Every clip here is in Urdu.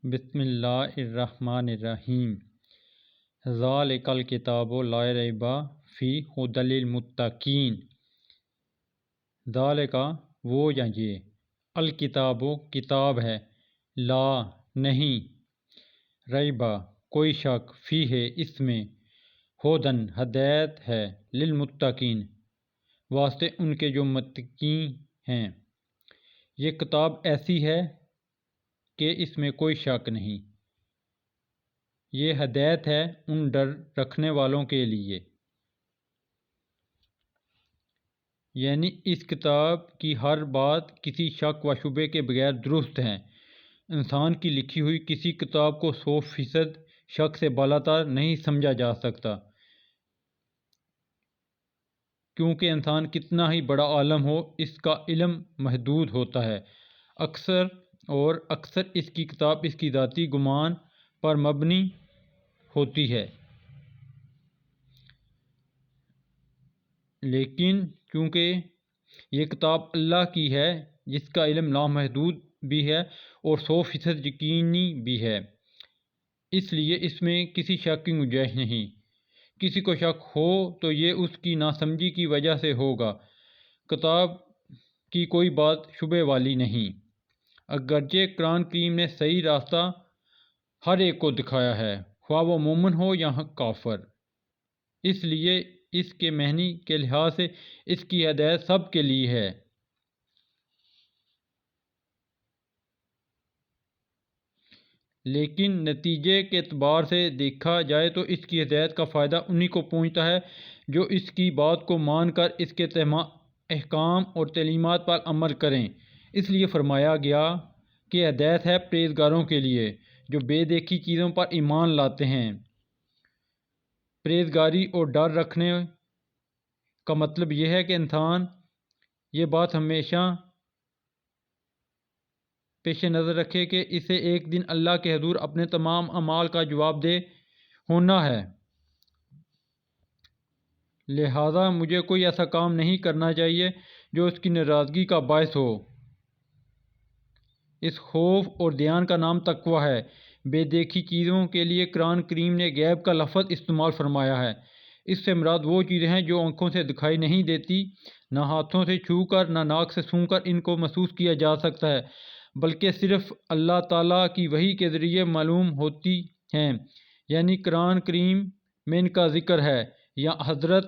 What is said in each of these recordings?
بسم اللہ الرحمن الرحیم۔ ذالک الکتاب لا ریب فیہ ھدی للمتقین۔ ذالک وہ یا یہ، الکتاب کتاب ہے، لا نہیں، ریب کوئی شک، فیہ اس میں، ھدی ہدایت ہے، للمتقین واسطے ان کے جو متقی ہیں۔ یہ کتاب ایسی ہے کہ اس میں کوئی شک نہیں، یہ ہدایت ہے ان ڈر رکھنے والوں کے لیے۔ یعنی اس کتاب کی ہر بات کسی شک و شبے کے بغیر درست ہے۔ انسان کی لکھی ہوئی کسی کتاب کو 100% شک سے بالاتر نہیں سمجھا جا سکتا، کیونکہ انسان کتنا ہی بڑا عالم ہو، اس کا علم محدود ہوتا ہے۔ اکثر اس کی کتاب اس کی ذاتی گمان پر مبنی ہوتی ہے، لیکن چونکہ یہ کتاب اللہ کی ہے جس کا علم لامحدود بھی ہے اور 100% یقینی بھی ہے، اس لیے اس میں کسی شک کی گنجائش نہیں۔ کسی کو شک ہو تو یہ اس کی ناسمجھی کی وجہ سے ہوگا۔ کتاب کی کوئی بات شبہ والی نہیں، اگرچہ قرآن کریم نے صحیح راستہ ہر ایک کو دکھایا ہے، خواہ وہ مومن ہو یا کافر۔ اس لیے اس کے معنی کے لحاظ سے اس کی ہدایت سب کے لیے ہے۔ لیکن نتیجے کے اعتبار سے دیکھا جائے تو اس کی ہدایت کا فائدہ انہی کو پہنچتا ہے جو اس کی بات کو مان کر اس کے احکام اور تعلیمات پر عمل کریں۔ اس لیے فرمایا گیا کہ ہدایت ہے پرہیزگاروں کے لیے جو بے دیکھی چیزوں پر ایمان لاتے ہیں۔ پرہیزگاری اور ڈر رکھنے کا مطلب یہ ہے کہ انسان یہ بات ہمیشہ پیش نظر رکھے کہ اسے ایک دن اللہ کے حضور اپنے تمام اعمال کا جواب دہ ہونا ہے، لہذا مجھے کوئی ایسا کام نہیں کرنا چاہیے جو اس کی ناراضگی کا باعث ہو۔ اس خوف اور دھیان کا نام تقویٰ ہے۔ بے دیکھی چیزوں کے لیے قرآن کریم نے غیب کا لفظ استعمال فرمایا ہے۔ اس سے مراد وہ چیزیں ہیں جو آنکھوں سے دکھائی نہیں دیتی، نہ ہاتھوں سے چھو کر نہ ناک سے سونگھ کر ان کو محسوس کیا جا سکتا ہے، بلکہ صرف اللہ تعالیٰ کی وحی کے ذریعے معلوم ہوتی ہیں۔ یعنی قرآن کریم میں ان کا ذکر ہے یا حضرت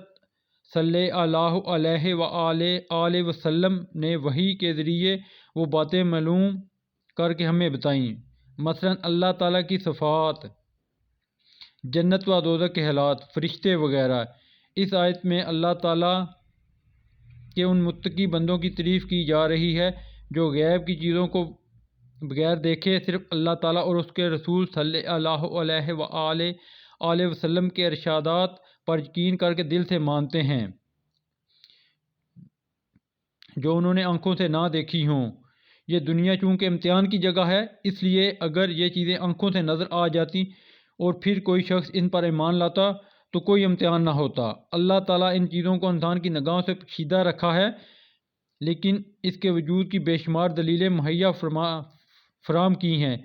صلی اللہ علیہ وآلہ وسلم نے وحی کے ذریعے وہ باتیں معلوم کر کے ہمیں بتائیں، مثلا اللہ تعالیٰ کی صفات، جنت و دوزخ کے حالات، فرشتے وغیرہ۔ اس آیت میں اللہ تعالیٰ کے ان متقی بندوں کی تعریف کی جا رہی ہے جو غیب کی چیزوں کو بغیر دیکھے صرف اللہ تعالیٰ اور اس کے رسول صلی اللہ علیہ وآلہ وسلم کے ارشادات پر یقین کر کے دل سے مانتے ہیں، جو انہوں نے آنکھوں سے نہ دیکھی ہوں۔ یہ دنیا چونکہ امتحان کی جگہ ہے، اس لیے اگر یہ چیزیں آنکھوں سے نظر آ جاتی اور پھر کوئی شخص ان پر ایمان لاتا تو کوئی امتحان نہ ہوتا۔ اللہ تعالیٰ ان چیزوں کو انسان کی نگاہوں سے پوشیدہ رکھا ہے، لیکن اس کے وجود کی بے شمار دلیلیں مہیا فراہم کی ہیں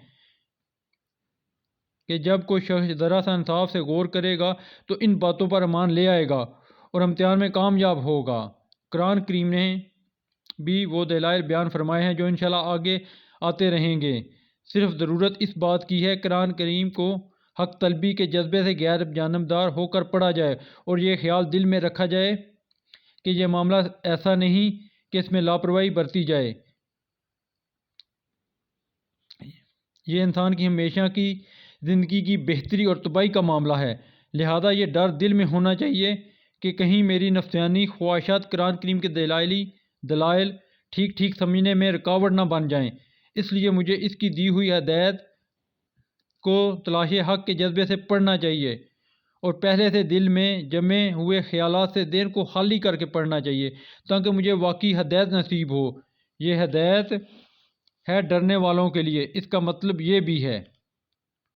کہ جب کوئی شخص ذرا سا انصاف سے غور کرے گا تو ان باتوں پر ایمان لے آئے گا اور امتحان میں کامیاب ہوگا۔ قرآن کریم نے بھی وہ دلائل بیان فرمائے ہیں جو انشاءاللہ آگے آتے رہیں گے۔ صرف ضرورت اس بات کی ہے قرآن کریم کو حق طلبی کے جذبے سے غیر جانبدار ہو کر پڑھا جائے اور یہ خیال دل میں رکھا جائے کہ یہ معاملہ ایسا نہیں کہ اس میں لاپرواہی برتی جائے۔ یہ انسان کی ہمیشہ کی زندگی کی بہتری اور تباہی کا معاملہ ہے، لہذا یہ ڈر دل میں ہونا چاہیے کہ کہیں میری نفسانی خواہشات قرآن کریم کے دلائل ٹھیک سمجھنے میں رکاوٹ نہ بن جائیں۔ اس لیے مجھے اس کی دی ہوئی ہدایت کو تلاش حق کے جذبے سے پڑھنا چاہیے اور پہلے سے دل میں جمے ہوئے خیالات سے ذہن کو خالی کر کے پڑھنا چاہیے تاکہ مجھے واقعی ہدایت نصیب ہو۔ یہ ہدایت ہے ڈرنے والوں کے لیے، اس کا مطلب یہ بھی ہے